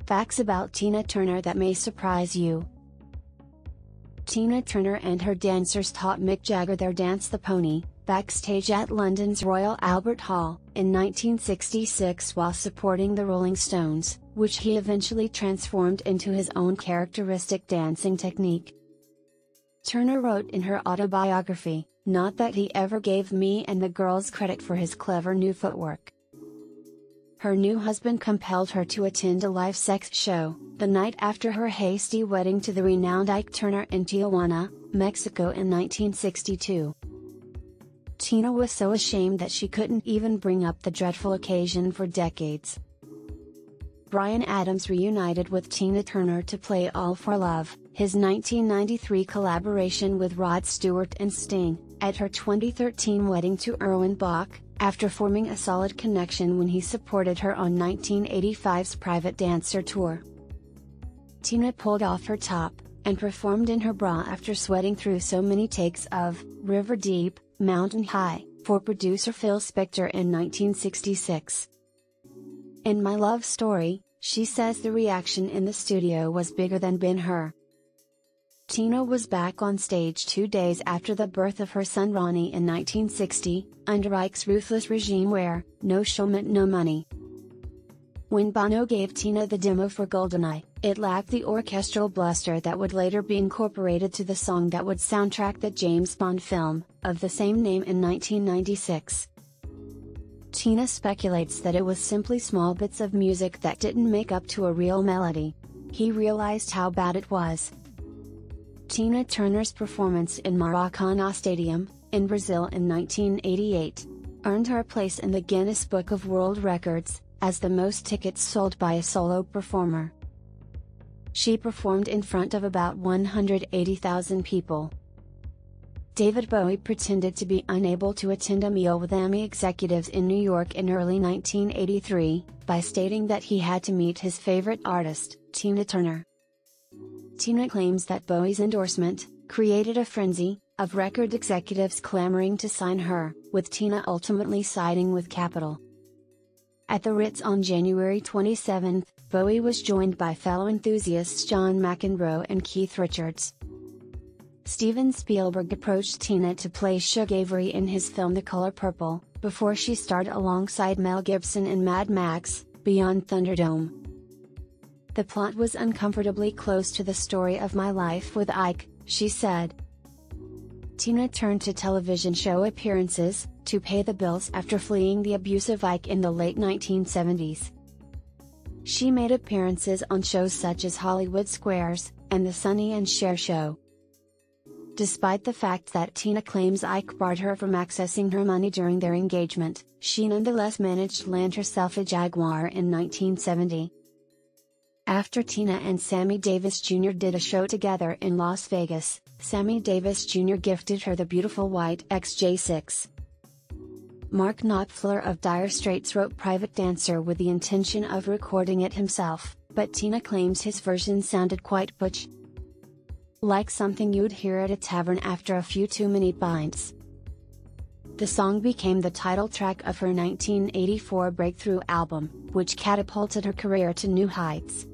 Facts about Tina Turner that may surprise you. Tina Turner and her dancers taught Mick Jagger their dance the pony, backstage at London's Royal Albert Hall, in 1966 while supporting the Rolling Stones, which he eventually transformed into his own characteristic dancing technique. Turner wrote in her autobiography, "Not that he ever gave me and the girls credit for his clever new footwork." Her new husband compelled her to attend a live sex show, the night after her hasty wedding to the renowned Ike Turner in Tijuana, Mexico in 1962. Tina was so ashamed that she couldn't even bring up the dreadful occasion for decades. Bryan Adams reunited with Tina Turner to play All for Love, his 1993 collaboration with Rod Stewart and Sting, at her 2013 wedding to Erwin Bach, after forming a solid connection when he supported her on 1985's Private Dancer tour. Tina pulled off her top, and performed in her bra after sweating through so many takes of River Deep, Mountain High, for producer Phil Spector in 1966. In My Love Story, she says the reaction in the studio was bigger than Ben-Hur. Tina was back on stage 2 days after the birth of her son Ronnie in 1960, under Ike's ruthless regime where no show meant no money. When Bono gave Tina the demo for Goldeneye, it lacked the orchestral bluster that would later be incorporated to the song that would soundtrack the James Bond film, of the same name in 1996. Tina speculates that it was simply small bits of music that didn't make up to a real melody. He realized how bad it was. Tina Turner's performance in Maracanã Stadium, in Brazil in 1988, earned her a place in the Guinness Book of World Records, as the most tickets sold by a solo performer. She performed in front of about 180,000 people. David Bowie pretended to be unable to attend a meal with Emmy executives in New York in early 1983, by stating that he had to meet his favorite artist, Tina Turner. Tina claims that Bowie's endorsement created a frenzy of record executives clamoring to sign her, with Tina ultimately siding with Capitol. At the Ritz on January 27, Bowie was joined by fellow enthusiasts John McEnroe and Keith Richards. Steven Spielberg approached Tina to play Shug Avery in his film The Color Purple, before she starred alongside Mel Gibson in Mad Max, Beyond Thunderdome. "The plot was uncomfortably close to the story of my life with Ike," she said. Tina turned to television show appearances, to pay the bills after fleeing the abusive Ike in the late 1970s. She made appearances on shows such as Hollywood Squares, and The Sonny and Cher Show. Despite the fact that Tina claims Ike barred her from accessing her money during their engagement, she nonetheless managed to land herself a Jaguar in 1970. After Tina and Sammy Davis Jr. did a show together in Las Vegas, Sammy Davis Jr. gifted her the beautiful white XJ6. Mark Knopfler of Dire Straits wrote Private Dancer with the intention of recording it himself, but Tina claims his version sounded quite butch. Like something you'd hear at a tavern after a few too many pints. The song became the title track of her 1984 breakthrough album, which catapulted her career to new heights.